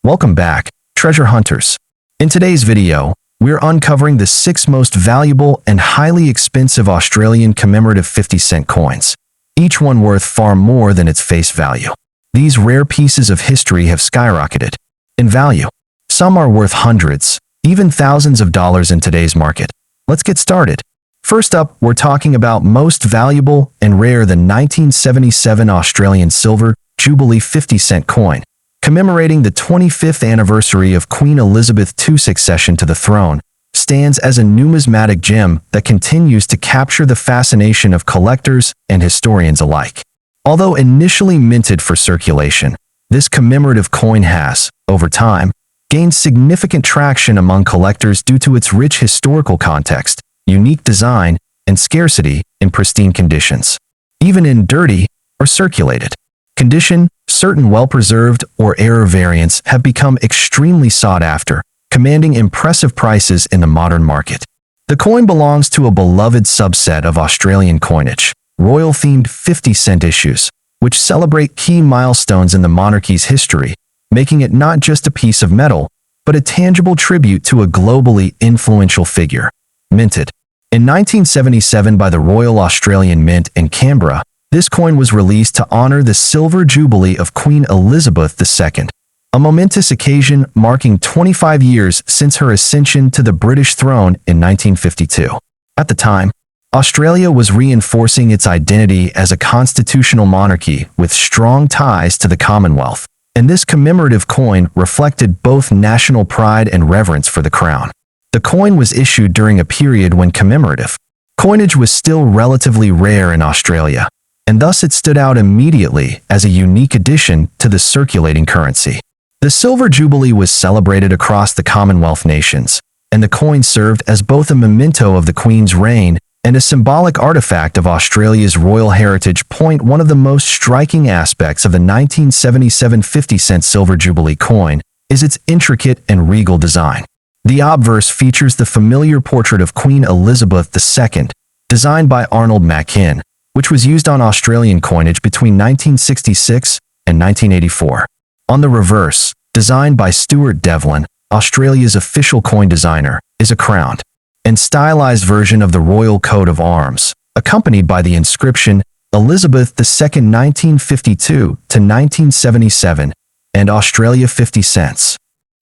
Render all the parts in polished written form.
Welcome back, treasure hunters. In today's video, we're uncovering the 6 most valuable and highly expensive Australian commemorative 50-cent coins, each one worth far more than its face value. These rare pieces of history have skyrocketed in value. Some are worth hundreds, even thousands of dollars in today's market. Let's get started. First up, we're talking about most valuable and rare the 1977 Australian Silver Jubilee 50-cent coin, commemorating the 25th anniversary of Queen Elizabeth II's accession to the throne, stands as a numismatic gem that continues to capture the fascination of collectors and historians alike. Although initially minted for circulation, this commemorative coin has, over time, gained significant traction among collectors due to its rich historical context, unique design, and scarcity in pristine conditions. Even in dirty or circulated condition, certain well-preserved or error variants have become extremely sought after, commanding impressive prices in the modern market. The coin belongs to a beloved subset of Australian coinage, royal-themed 50-cent issues, which celebrate key milestones in the monarchy's history, making it not just a piece of metal, but a tangible tribute to a globally influential figure. Minted in 1977 by the Royal Australian Mint in Canberra, this coin was released to honor the Silver Jubilee of Queen Elizabeth II, a momentous occasion marking 25 years since her ascension to the British throne in 1952. At the time, Australia was reinforcing its identity as a constitutional monarchy with strong ties to the Commonwealth, and this commemorative coin reflected both national pride and reverence for the crown. The coin was issued during a period when commemorative coinage was still relatively rare in Australia, and thus it stood out immediately as a unique addition to the circulating currency. The Silver Jubilee was celebrated across the Commonwealth nations, and the coin served as both a memento of the Queen's reign and a symbolic artifact of Australia's royal heritage. One of the most striking aspects of the 1977 50-cent Silver Jubilee coin is its intricate and regal design. The obverse features the familiar portrait of Queen Elizabeth II, designed by Arnold Machin, which was used on Australian coinage between 1966 and 1984. On the reverse, designed by Stuart Devlin, Australia's official coin designer, is a crowned and stylized version of the royal coat of arms, accompanied by the inscription Elizabeth II 1952 to 1977 and Australia 50 cents.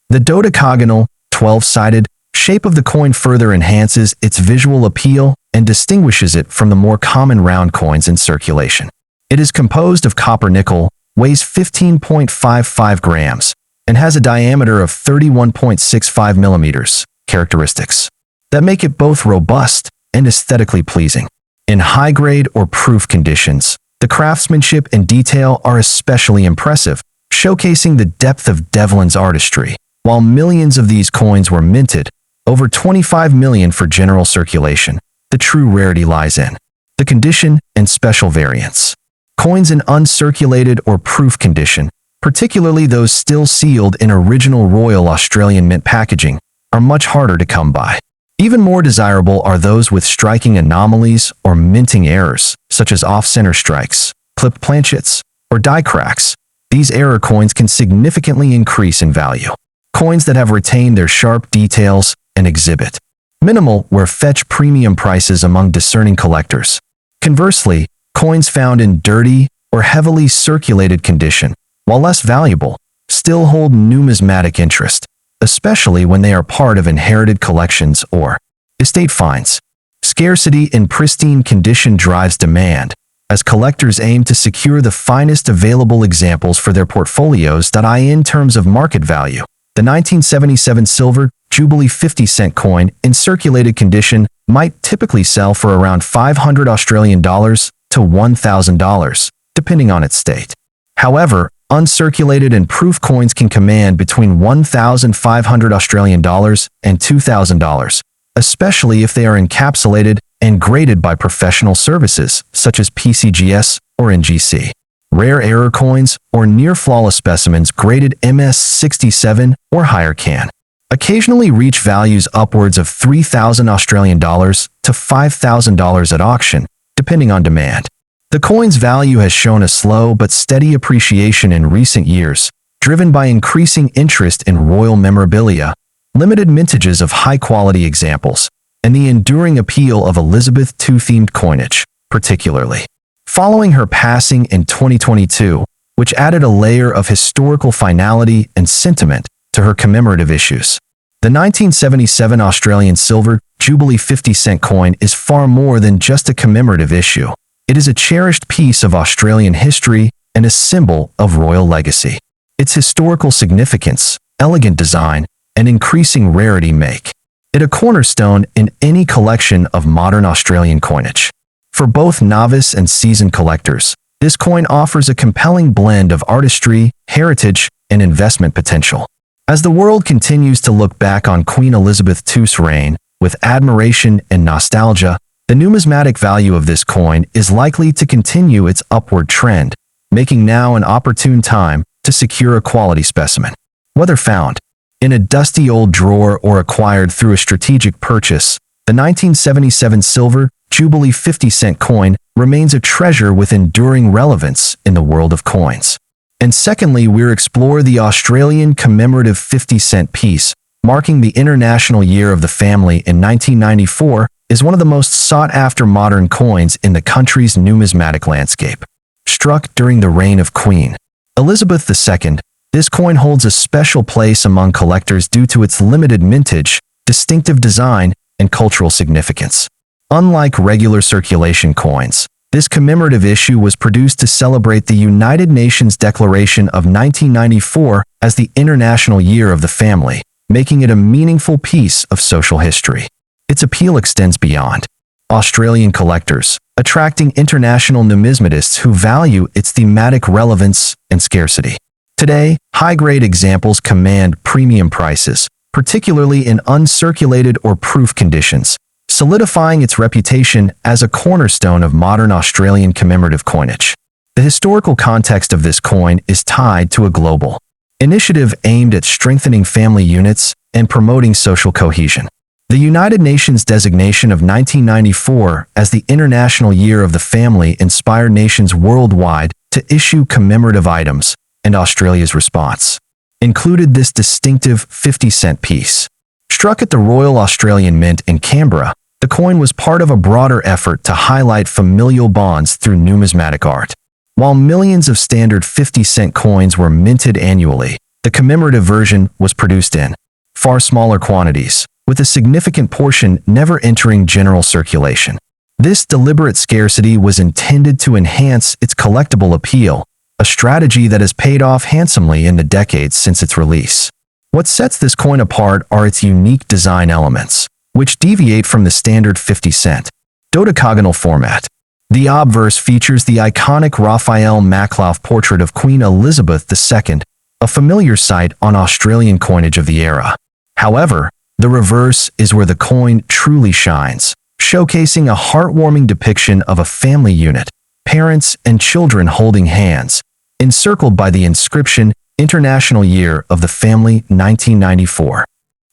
The dodecagonal, 12-sided shape of the coin further enhances its visual appeal and distinguishes it from the more common round coins in circulation. It is composed of copper nickel, weighs 15.55 grams, and has a diameter of 31.65 millimeters, characteristics that make it both robust and aesthetically pleasing. In high-grade or proof conditions, the craftsmanship and detail are especially impressive, showcasing the depth of Devlin's artistry. While millions of these coins were minted, over 25 million for general circulation, the true rarity lies in the condition and special variants. Coins in uncirculated or proof condition, particularly those still sealed in original Royal Australian Mint packaging, are much harder to come by. Even more desirable are those with striking anomalies or minting errors, such as off-center strikes, clipped planchets, or die cracks. These error coins can significantly increase in value. Coins that have retained their sharp details and exhibit minimal wear fetch premium prices among discerning collectors. Conversely, coins found in dirty or heavily circulated condition, while less valuable, still hold numismatic interest, especially when they are part of inherited collections or estate finds. Scarcity in pristine condition drives demand, as collectors aim to secure the finest available examples for their portfolios. In terms of market value, the 1977 Silver Jubilee 50-cent coin in circulated condition might typically sell for around $500 Australian dollars to $1,000, depending on its state. However, uncirculated and proof coins can command between $1,500 Australian dollars and $2,000, especially if they are encapsulated and graded by professional services such as PCGS or NGC. Rare error coins or near-flawless specimens graded MS67 or higher can occasionally reach values upwards of $3,000 Australian dollars to $5,000 at auction, depending on demand. The coin's value has shown a slow but steady appreciation in recent years, driven by increasing interest in royal memorabilia, limited mintages of high-quality examples, and the enduring appeal of Elizabeth II-themed coinage, particularly. Following her passing in 2022, which added a layer of historical finality and sentiment to her commemorative issues. The 1977 Australian Silver Jubilee 50-cent coin is far more than just a commemorative issue. It is a cherished piece of Australian history and a symbol of royal legacy. Its historical significance, elegant design, and increasing rarity make it a cornerstone in any collection of modern Australian coinage. For both novice and seasoned collectors, this coin offers a compelling blend of artistry, heritage, and investment potential. As the world continues to look back on Queen Elizabeth II's reign with admiration and nostalgia, the numismatic value of this coin is likely to continue its upward trend, making now an opportune time to secure a quality specimen. Whether found in a dusty old drawer or acquired through a strategic purchase, the 1977 Silver Jubilee 50-cent coin remains a treasure with enduring relevance in the world of coins. And secondly, we'll explore the Australian commemorative 50-cent piece, marking the International Year of the Family in 1994, is one of the most sought-after modern coins in the country's numismatic landscape. Struck during the reign of Queen Elizabeth II, this coin holds a special place among collectors due to its limited mintage, distinctive design, and cultural significance. Unlike regular circulation coins, this commemorative issue was produced to celebrate the United Nations Declaration of 1994 as the International Year of the Family, making it a meaningful piece of social history. Its appeal extends beyond Australian collectors, attracting international numismatists who value its thematic relevance and scarcity. Today, high-grade examples command premium prices, particularly in uncirculated or proof conditions, solidifying its reputation as a cornerstone of modern Australian commemorative coinage. The historical context of this coin is tied to a global initiative aimed at strengthening family units and promoting social cohesion. The United Nations designation of 1994 as the International Year of the Family inspired nations worldwide to issue commemorative items, and Australia's response included this distinctive 50-cent piece. Struck at the Royal Australian Mint in Canberra, the coin was part of a broader effort to highlight familial bonds through numismatic art. While millions of standard 50-cent coins were minted annually, the commemorative version was produced in far smaller quantities, with a significant portion never entering general circulation. This deliberate scarcity was intended to enhance its collectible appeal, a strategy that has paid off handsomely in the decades since its release. What sets this coin apart are its unique design elements, which deviate from the standard 50-cent dodecagonal format. The obverse features the iconic Raphael Makhlouf portrait of Queen Elizabeth II, a familiar sight on Australian coinage of the era. However, the reverse is where the coin truly shines, showcasing a heartwarming depiction of a family unit, parents and children holding hands, encircled by the inscription International Year of the Family 1994.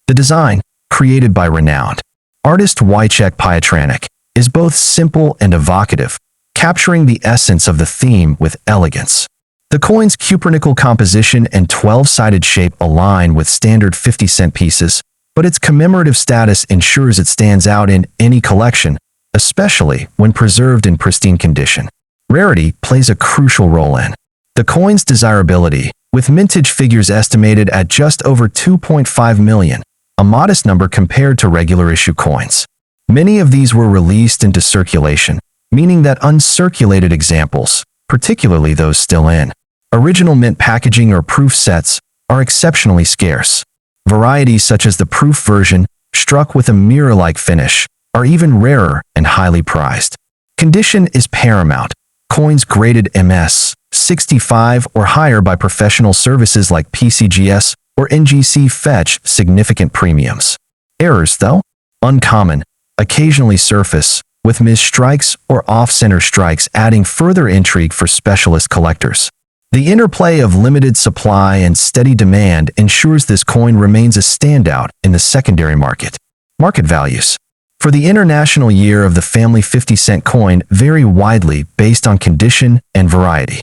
The design, created by renowned artist Wojciech Pietranek, is both simple and evocative, capturing the essence of the theme with elegance. The coin's cupronickel composition and 12-sided shape align with standard 50-cent pieces, but its commemorative status ensures it stands out in any collection, especially when preserved in pristine condition. Rarity plays a crucial role in the coin's desirability, with mintage figures estimated at just over 2.5 million, a modest number compared to regular issue coins. Many of these were released into circulation, meaning that uncirculated examples, particularly those still in original mint packaging or proof sets, are exceptionally scarce. Varieties such as the proof version, struck with a mirror-like finish, are even rarer and highly prized. Condition is paramount. Coins graded MS 65 or higher by professional services like PCGS or NGC fetch significant premiums. Errors, though uncommon, occasionally surface, with misstrikes or off-center strikes adding further intrigue for specialist collectors. The interplay of limited supply and steady demand ensures this coin remains a standout in the secondary market. Market values for the International Year of the Family 50-cent coin vary widely based on condition and variety.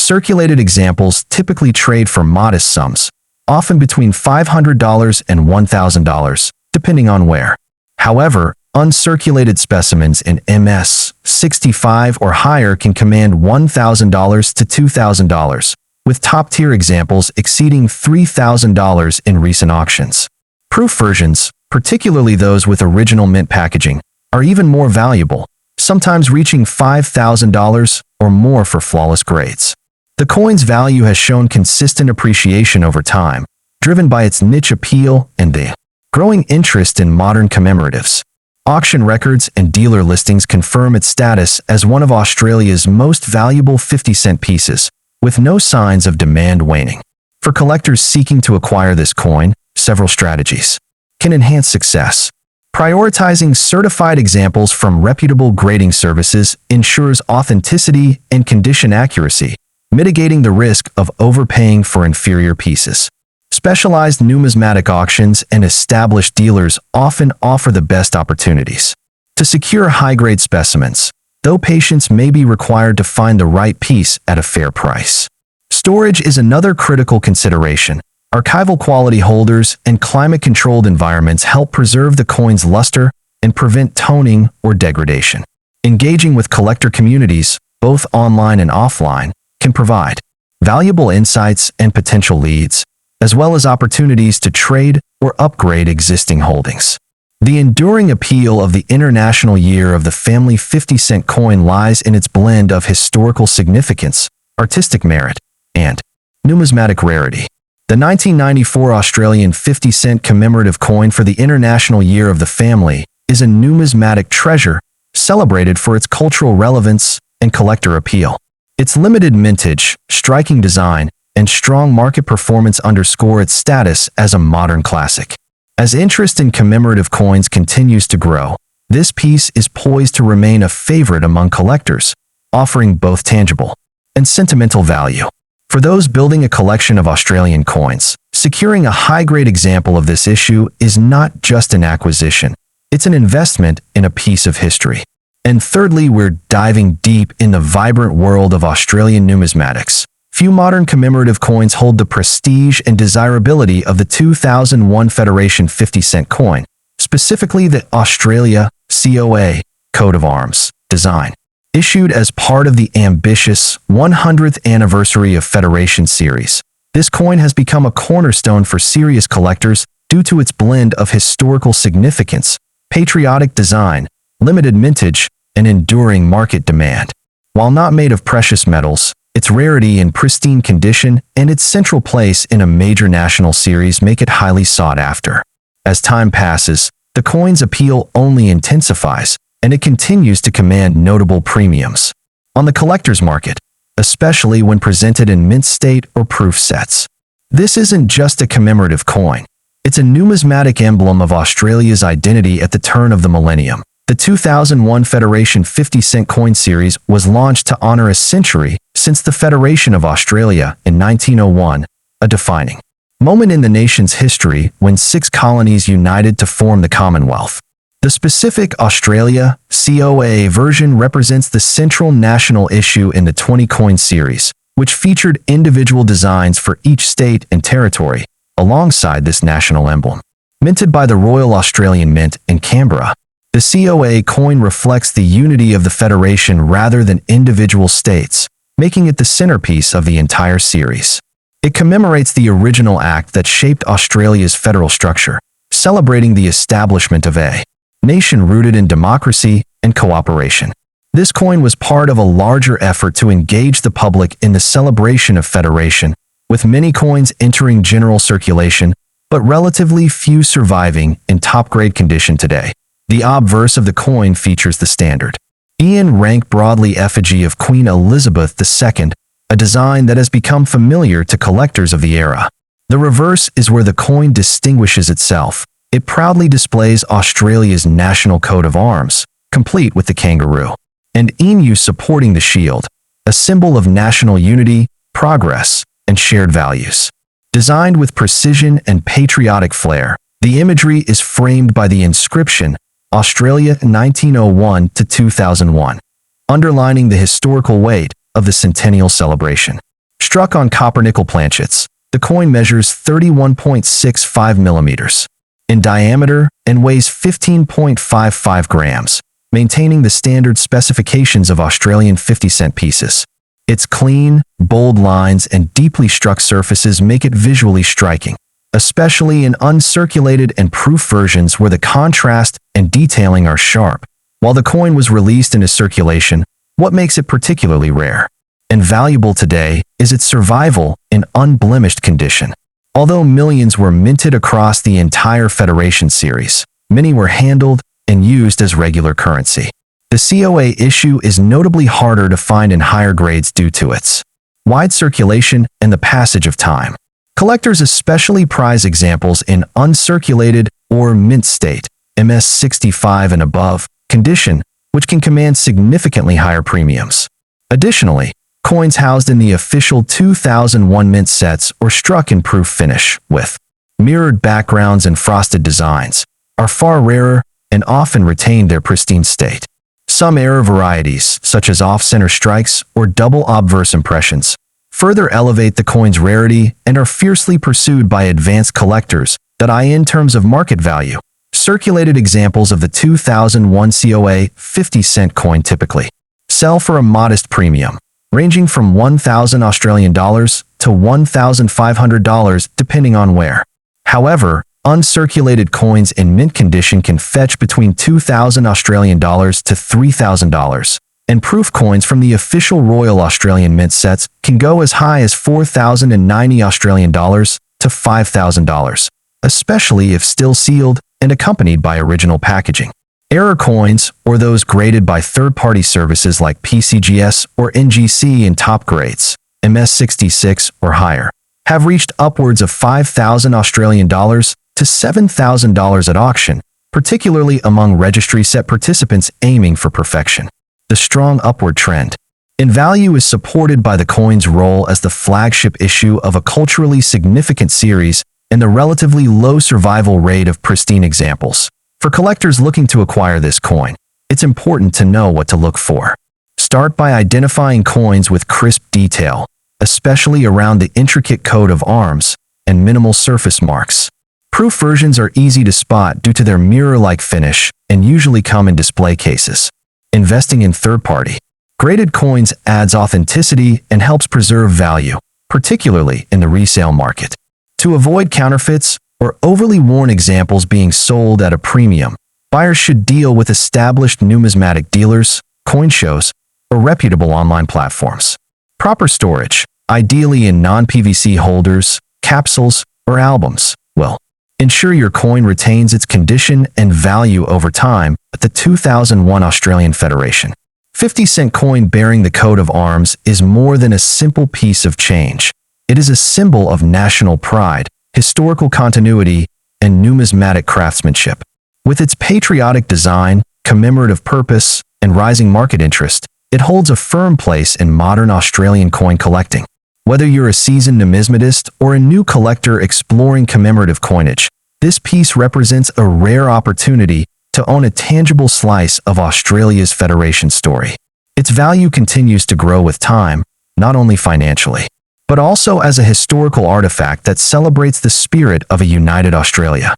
Circulated examples typically trade for modest sums, often between $500 and $1,000, depending on where. However, uncirculated specimens in MS 65 or higher can command $1,000 to $2,000, with top-tier examples exceeding $3,000 in recent auctions. Proof versions, particularly those with original mint packaging, are even more valuable, sometimes reaching $5,000 or more for flawless grades. The coin's value has shown consistent appreciation over time, driven by its niche appeal and the growing interest in modern commemoratives. Auction records and dealer listings confirm its status as one of Australia's most valuable 50-cent pieces, with no signs of demand waning. For collectors seeking to acquire this coin, several strategies can enhance success. Prioritizing certified examples from reputable grading services ensures authenticity and condition accuracy, mitigating the risk of overpaying for inferior pieces. Specialized numismatic auctions and established dealers often offer the best opportunities to secure high-grade specimens, though patience may be required to find the right piece at a fair price. Storage is another critical consideration. Archival quality holders and climate-controlled environments help preserve the coin's luster and prevent toning or degradation. Engaging with collector communities, both online and offline, can provide valuable insights and potential leads, as well as opportunities to trade or upgrade existing holdings. The enduring appeal of the International Year of the Family 50-cent coin lies in its blend of historical significance, artistic merit, and numismatic rarity. The 1994 Australian 50-cent commemorative coin for the International Year of the Family is a numismatic treasure celebrated for its cultural relevance and collector appeal. Its limited mintage, striking design, and strong market performance underscore its status as a modern classic. As interest in commemorative coins continues to grow, this piece is poised to remain a favorite among collectors, offering both tangible and sentimental value. For those building a collection of Australian coins, securing a high-grade example of this issue is not just an acquisition, it's an investment in a piece of history. And thirdly, we're diving deep in the vibrant world of Australian numismatics. Few modern commemorative coins hold the prestige and desirability of the 2001 Federation 50-cent coin, specifically the Australia COA coat of arms design. Issued as part of the ambitious 100th anniversary of Federation series, this coin has become a cornerstone for serious collectors due to its blend of historical significance, patriotic design, limited mintage, and enduring market demand. While not made of precious metals, its rarity and pristine condition and its central place in a major national series make it highly sought after. As time passes, the coin's appeal only intensifies, and it continues to command notable premiums on the collector's market, especially when presented in mint state or proof sets. This isn't just a commemorative coin. It's a numismatic emblem of Australia's identity at the turn of the millennium. The 2001 Federation 50-cent coin series was launched to honor a century since the Federation of Australia in 1901, a defining moment in the nation's history when 6 colonies united to form the Commonwealth. The specific Australia COA version represents the central national issue in the 20-coin series, which featured individual designs for each state and territory, alongside this national emblem. Minted by the Royal Australian Mint in Canberra, the COA coin reflects the unity of the Federation rather than individual states, making it the centerpiece of the entire series. It commemorates the original act that shaped Australia's federal structure, celebrating the establishment of a nation rooted in democracy and cooperation. This coin was part of a larger effort to engage the public in the celebration of federation, with many coins entering general circulation, but relatively few surviving in top-grade condition today. The obverse of the coin features the standard Ian rank broadly effigy of Queen Elizabeth II, a design that has become familiar to collectors of the era. The reverse is where the coin distinguishes itself. It proudly displays Australia's national coat of arms, complete with the kangaroo and emu supporting the shield, a symbol of national unity, progress, and shared values. Designed with precision and patriotic flair, the imagery is framed by the inscription Australia 1901 to 2001, underlining the historical weight of the centennial celebration. Struck on copper-nickel planchets, the coin measures 31.65 millimeters in diameter and weighs 15.55 grams, maintaining the standard specifications of Australian 50-cent pieces. Its clean, bold lines and deeply struck surfaces make it visually striking, especially in uncirculated and proof versions where the contrast and detailing are sharp. While the coin was released into circulation, what makes it particularly rare and valuable today is its survival in unblemished condition. Although millions were minted across the entire Federation series, many were handled and used as regular currency. The COA issue is notably harder to find in higher grades due to its wide circulation and the passage of time. Collectors especially prize examples in uncirculated or mint state, MS65 and above, condition, which can command significantly higher premiums. Additionally, coins housed in the official 2001 mint sets or struck in proof finish, with mirrored backgrounds and frosted designs, are far rarer and often retain their pristine state. Some error varieties, such as off-center strikes or double obverse impressions, further elevate the coin's rarity and are fiercely pursued by advanced collectors that eye in terms of market value. Circulated examples of the 2001 COA 50-cent coin typically sell for a modest premium, ranging from $1,000 Australian dollars to $1,500 depending on where. However, uncirculated coins in mint condition can fetch between $2,000 Australian dollars to $3,000, and proof coins from the official Royal Australian Mint sets can go as high as $4,090 Australian dollars to $5,000, especially if still sealed and accompanied by original packaging. Error coins, or those graded by third-party services like PCGS or NGC in top grades, MS66 or higher, have reached upwards of $5,000 Australian dollars to $7,000 at auction, particularly among registry set participants aiming for perfection. The strong upward trend in value is supported by the coin's role as the flagship issue of a culturally significant series and the relatively low survival rate of pristine examples. For collectors looking to acquire this coin, it's important to know what to look for. Start by identifying coins with crisp detail, especially around the intricate coat of arms and minimal surface marks. Proof versions are easy to spot due to their mirror-like finish and usually come in display cases. Investing in third-party graded coins adds authenticity and helps preserve value, particularly in the resale market. To avoid counterfeits or overly worn examples being sold at a premium, buyers should deal with established numismatic dealers, coin shows, or reputable online platforms. Proper storage, ideally in non-PVC holders, capsules, or albums, will ensure your coin retains its condition and value over time. At the 2001 Australian Federation 50-cent coin bearing the coat of arms is more than a simple piece of change. It is a symbol of national pride, historical continuity, and numismatic craftsmanship. With its patriotic design, commemorative purpose, and rising market interest, it holds a firm place in modern Australian coin collecting. Whether you're a seasoned numismatist or a new collector exploring commemorative coinage, this piece represents a rare opportunity to own a tangible slice of Australia's Federation story. Its value continues to grow with time, not only financially, but also as a historical artifact that celebrates the spirit of a united Australia.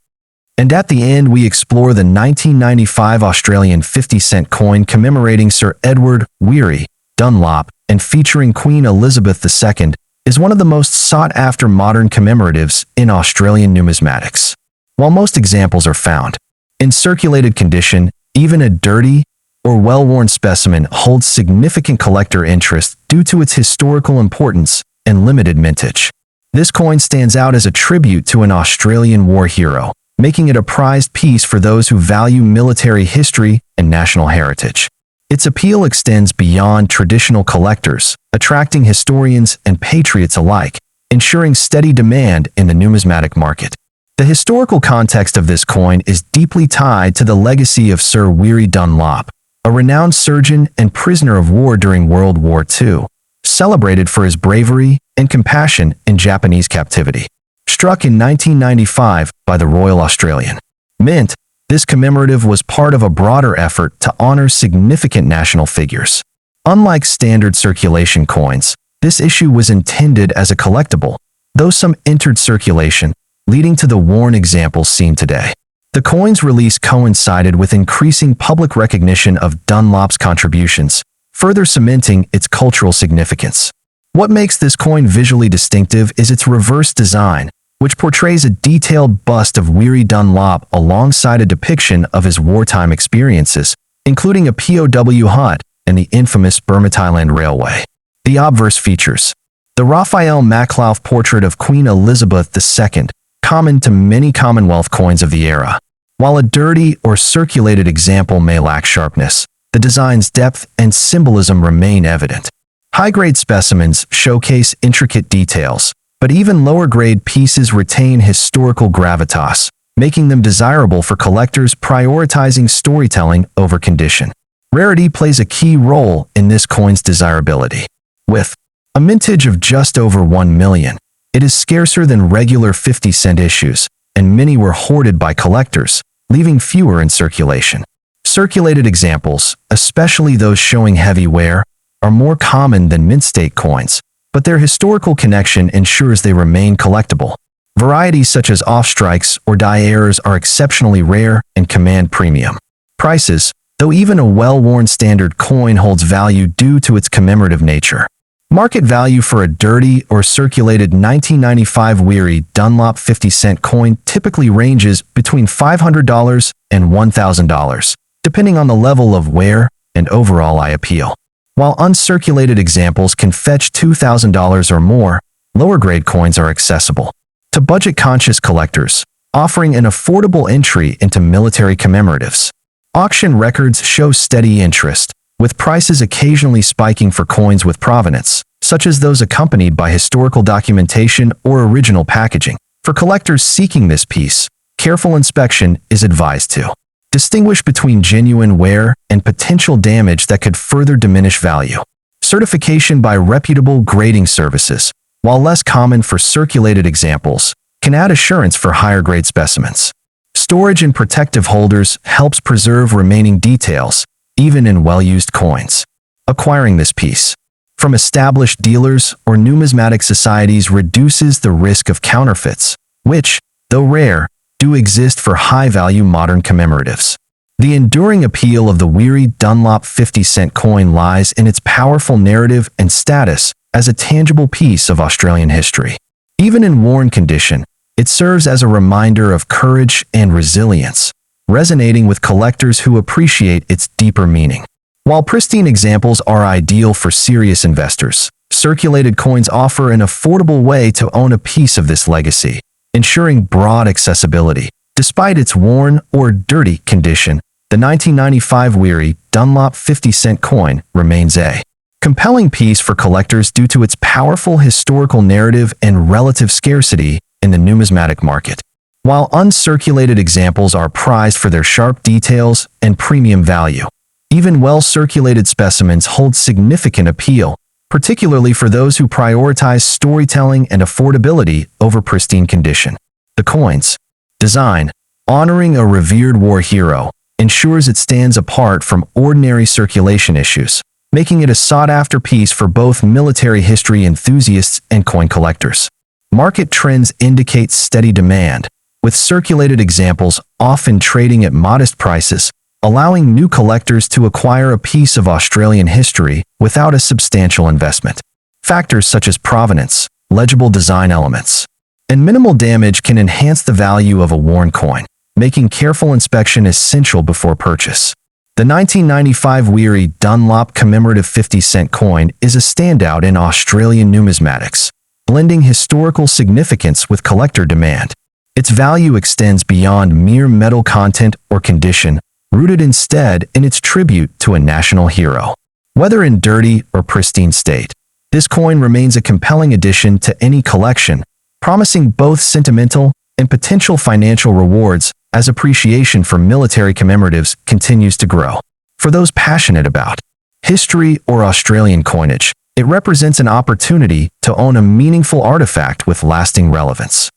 And at the end, we explore the 1995 Australian 50-cent coin commemorating Sir Edward Weary Dunlop and featuring Queen Elizabeth II is one of the most sought-after modern commemoratives in Australian numismatics. While most examples are found in circulated condition, even a dirty or well-worn specimen holds significant collector interest due to its historical importance and limited mintage. This coin stands out as a tribute to an Australian war hero, making it a prized piece for those who value military history and national heritage. Its appeal extends beyond traditional collectors, attracting historians and patriots alike, ensuring steady demand in the numismatic market. The historical context of this coin is deeply tied to the legacy of Sir Weary Dunlop, a renowned surgeon and prisoner of war during World War II, celebrated for his bravery and compassion in Japanese captivity. Struck in 1995 by the Royal Australian Mint, this commemorative was part of a broader effort to honor significant national figures. Unlike standard circulation coins, This issue was intended as a collectible, though some entered circulation, leading to the worn examples seen today. The coin's release coincided with increasing public recognition of Dunlop's contributions, further cementing its cultural significance. What makes this coin visually distinctive is its reverse design, which portrays a detailed bust of Weary Dunlop alongside a depiction of his wartime experiences, including a POW hut and the infamous Burma-Thailand Railway. The obverse features the Raphael Maklauf portrait of Queen Elizabeth II, common to many Commonwealth coins of the era. While a dirty or circulated example may lack sharpness, the design's depth and symbolism remain evident. High-grade specimens showcase intricate details, but even lower-grade pieces retain historical gravitas, making them desirable for collectors prioritizing storytelling over condition. Rarity plays a key role in this coin's desirability. With a mintage of just over 1 million, it is scarcer than regular 50-cent issues, and many were hoarded by collectors, leaving fewer in circulation. Circulated examples, especially those showing heavy wear, are more common than mint-state coins, but their historical connection ensures they remain collectible. Varieties such as off-strikes or die errors are exceptionally rare and command premium prices, though even a well-worn standard coin holds value due to its commemorative nature. Market value for a dirty or circulated 1995 Weary Dunlop 50-cent coin typically ranges between $500 and $1,000, depending on the level of wear and overall eye appeal. While uncirculated examples can fetch $2,000 or more, lower-grade coins are accessible to budget-conscious collectors, offering an affordable entry into military commemoratives. Auction records show steady interest, with prices occasionally spiking for coins with provenance, such as those accompanied by historical documentation or original packaging. For collectors seeking this piece, careful inspection is advised to distinguish between genuine wear and potential damage that could further diminish value. Certification by reputable grading services, while less common for circulated examples, can add assurance for higher-grade specimens. Storage in protective holders helps preserve remaining details, even in well-used coins. Acquiring this piece from established dealers or numismatic societies reduces the risk of counterfeits, which, though rare, do exist for high-value modern commemoratives. The enduring appeal of the Weary Dunlop 50-cent coin lies in its powerful narrative and status as a tangible piece of Australian history. Even in worn condition, it serves as a reminder of courage and resilience, resonating with collectors who appreciate its deeper meaning. While pristine examples are ideal for serious investors, circulated coins offer an affordable way to own a piece of this legacy, ensuring broad accessibility. Despite its worn or dirty condition, the 1995 Weary Dunlop 50-cent coin remains a compelling piece for collectors due to its powerful historical narrative and relative scarcity in the numismatic market. While uncirculated examples are prized for their sharp details and premium value, even well-circulated specimens hold significant appeal, particularly for those who prioritize storytelling and affordability over pristine condition. The coin's design, honoring a revered war hero, ensures it stands apart from ordinary circulation issues, making it a sought-after piece for both military history enthusiasts and coin collectors. Market trends indicate steady demand, with circulated examples often trading at modest prices, allowing new collectors to acquire a piece of Australian history without a substantial investment. Factors such as provenance, legible design elements, and minimal damage can enhance the value of a worn coin, making careful inspection essential before purchase. The 1995 Weary Dunlop commemorative 50-cent coin is a standout in Australian numismatics, blending historical significance with collector demand. Its value extends beyond mere metal content or condition, rooted instead in its tribute to a national hero. Whether in dirty or pristine state, this coin remains a compelling addition to any collection, promising both sentimental and potential financial rewards as appreciation for military commemoratives continues to grow. For those passionate about history or Australian coinage, it represents an opportunity to own a meaningful artifact with lasting relevance.